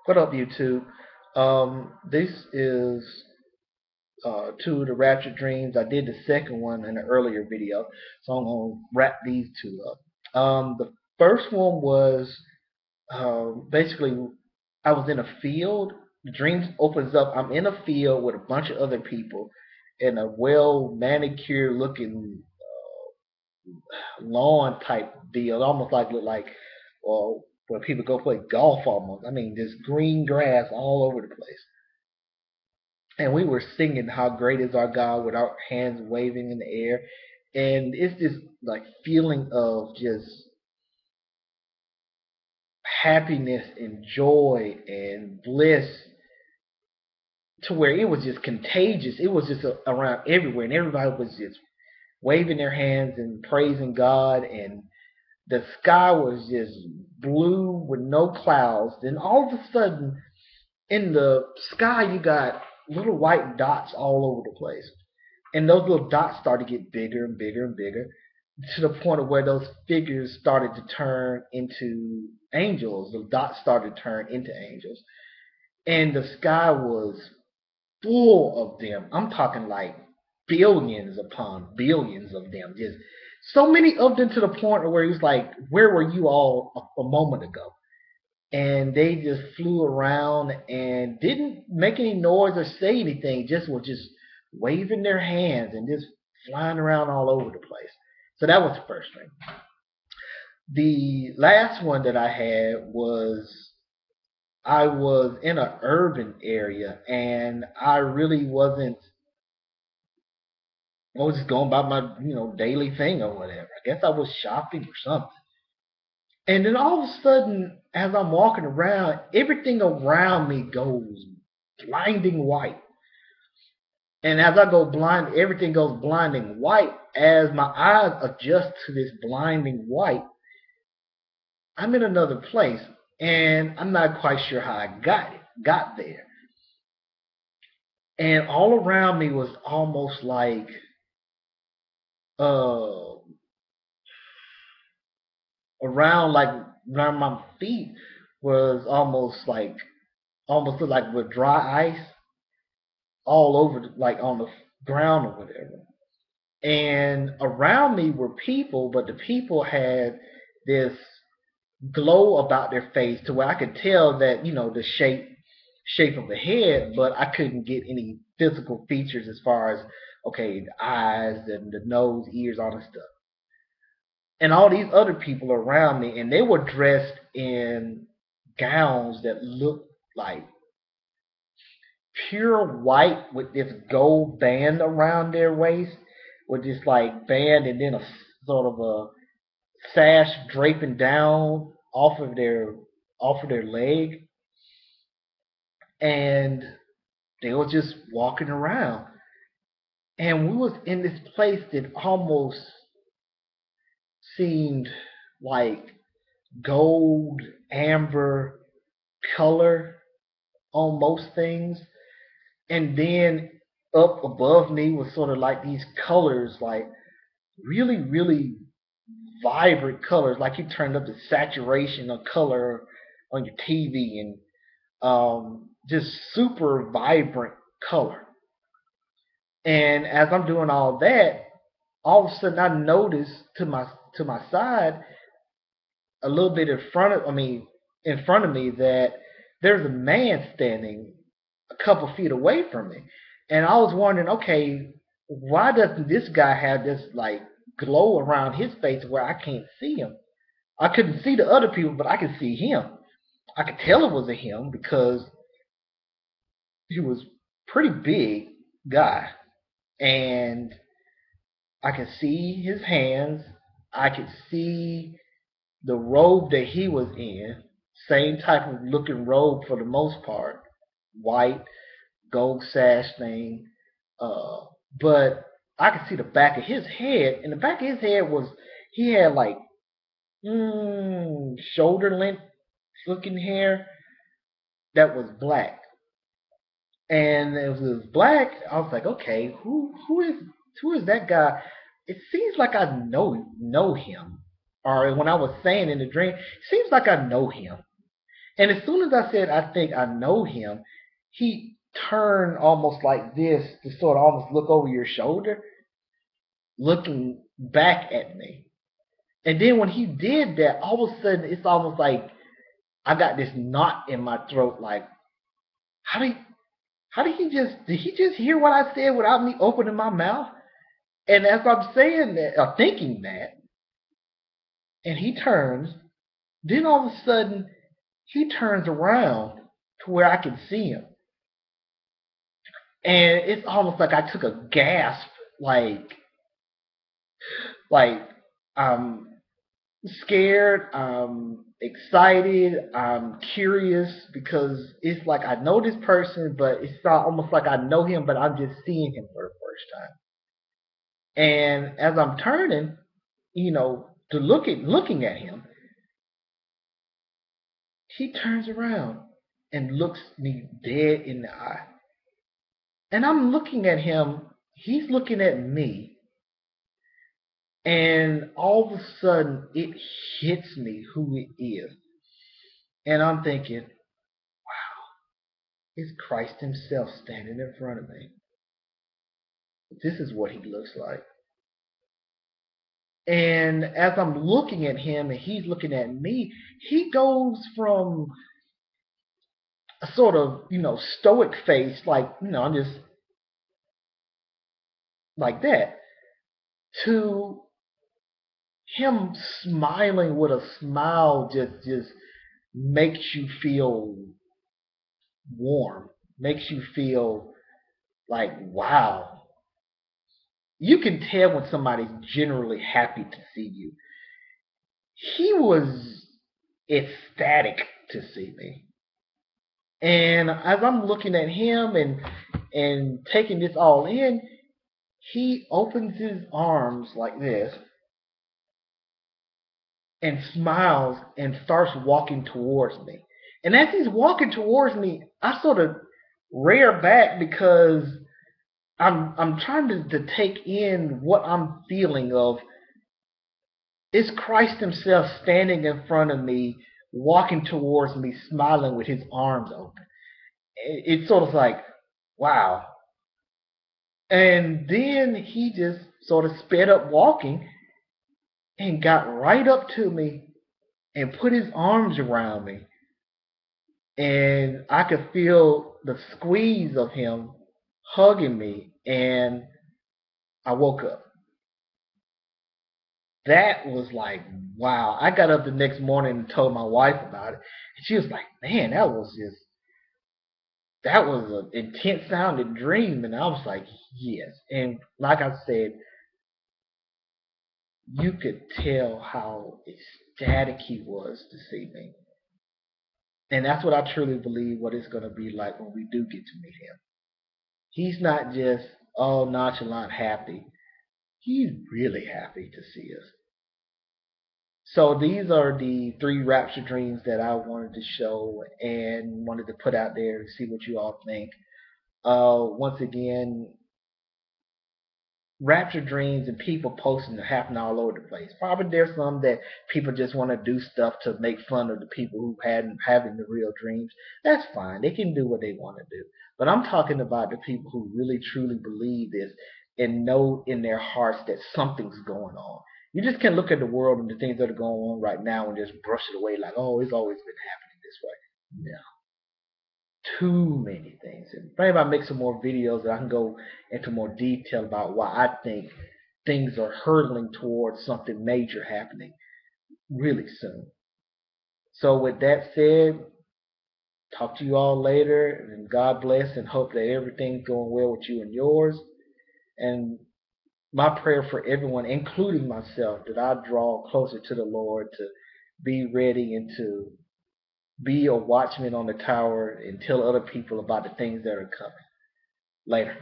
What up, YouTube? This is to the Rapture Dreams. I did the second one in an earlier video, so I'm gonna wrap these two up. The first one was basically I was in a field. The dreams opens up. I'm in a field with a bunch of other people in a well manicured looking lawn type deal, almost like look like where people go play golf almost. I mean, just green grass all over the place. And we were singing "How Great Is Our God" with our hands waving in the air, and it's this like feeling of just happiness and joy and bliss to where it was just contagious. It was just around everywhere, and everybody was just waving their hands and praising God, and the sky was just blue with no clouds. Then all of a sudden, in the sky, you got little white dots all over the place. And those little dots started to get bigger and bigger and bigger to the point of where those figures started to turn into angels. The dots started to turn into angels. And the sky was full of them. I'm talking like billions upon billions of them. Just so many of them to the point where it was like, where were you all a moment ago? And they just flew around and didn't make any noise or say anything, just were just waving their hands and just flying around all over the place. So that was the first thing. The last one that I had was I was in an urban area and I really wasn't. I was just going about my daily thing or whatever. I guess I was shopping or something. And then all of a sudden, as I'm walking around, everything around me goes blinding white. And as I go blind, everything goes blinding white. As my eyes adjust to this blinding white, I'm in another place, and I'm not quite sure how I got there. And all around me was almost like uh like around my feet was almost looked like with dry ice all over like on the ground or whatever. And around me were people, but the people had this glow about their face to where I could tell that the shape of the head, but I couldn't get any physical features as far as okay the eyes and the nose, ears, all this stuff. And all these other people around me, and they were dressed in gowns that looked like pure white with this gold band around their waist, with this like band and then a sort of a sash draping down off of their leg, and they were just walking around. And we was in this place that almost seemed like gold, amber color on most things. And then up above me was sort of like these colors, like really, really vibrant colors, like you turned up the saturation of color on your TV, and just super vibrant color. And as I'm doing all that, all of a sudden I notice to my side, a little bit in front of me, that there's a man standing a couple feet away from me. And I was wondering, okay, why doesn't this guy have this like glow around his face where I can't see him? I couldn't see the other people, but I could see him. I could tell it was a him because he was pretty big guy, and I could see his hands. I could see the robe that he was in, same type of looking robe for the most part, white gold sash thing. Uh, but I could see the back of his head, and the back of his head was he had like shoulder length looking hair that was black. And it was black. I was like, okay, who is that guy? It seems like I know him. Or when I was saying in the dream, it seems like I know him. And as soon as I said, I think I know him, he turned almost like this to sort of almost look over your shoulder, looking back at me. And then when he did that, all of a sudden it's almost like I got this knot in my throat. Like, how did did he just hear what I said without me opening my mouth? And as I'm saying that, or thinking that, and he turns, then all of a sudden he turns around to where I can see him. And it's almost like I took a gasp, like I'm scared, I'm excited, I'm curious because it's like I know this person, but it's not almost like I know him, but I'm just seeing him for the first time. And as I'm turning, to looking at him, he turns around and looks me dead in the eye. And I'm looking at him, he's looking at me, and all of a sudden it hits me who it is. And I'm thinking, it's Christ himself standing in front of me. This is what he looks like. And as I'm looking at him and he's looking at me, he goes from a sort of, stoic face, like, I'm just like that, to him smiling with a smile just makes you feel warm, makes you feel like, wow. You can tell when somebody's generally happy to see you. He was ecstatic to see me. And as I'm looking at him and taking this all in, he opens his arms like this and smiles and starts walking towards me. And as he's walking towards me, I sort of rear back because I'm trying to take in what I'm feeling of. It's Christ himself standing in front of me, walking towards me, smiling with his arms open. It's sort of like, wow. And then he just sort of sped up walking and got right up to me and put his arms around me. And I could feel the squeeze of him hugging me. And I woke up. That was like, wow. I got up the next morning and told my wife about it. And she was like, man, that was an intense sounding dream. And I was like, yes. And like I said, you could tell how ecstatic he was to see me. And that's what I truly believe what it's going to be like when we do get to meet him. He's not just all nonchalant happy. He's really happy to see us. So these are the 3 Rapture Dreams that I wanted to show and wanted to put out there to see what you all think. Once again, Rapture Dreams and people posting are happening all over the place. Probably there's some that people just want to do stuff to make fun of the people who hadn't having the real dreams. That's fine. They can do what they want to do. But I'm talking about the people who really truly believe this and know in their hearts that something's going on. You just can't look at the world and the things that are going on right now and just brush it away like, oh, it's always been happening this way. No. Too many things. And maybe I make some more videos that I can go into more detail about why I think things are hurtling towards something major happening really soon. So with that said, talk to you all later, and God bless, and hope that everything's going well with you and yours. And my prayer for everyone, including myself, that I draw closer to the Lord to be ready and to be a watchman on the tower and tell other people about the things that are coming. Later.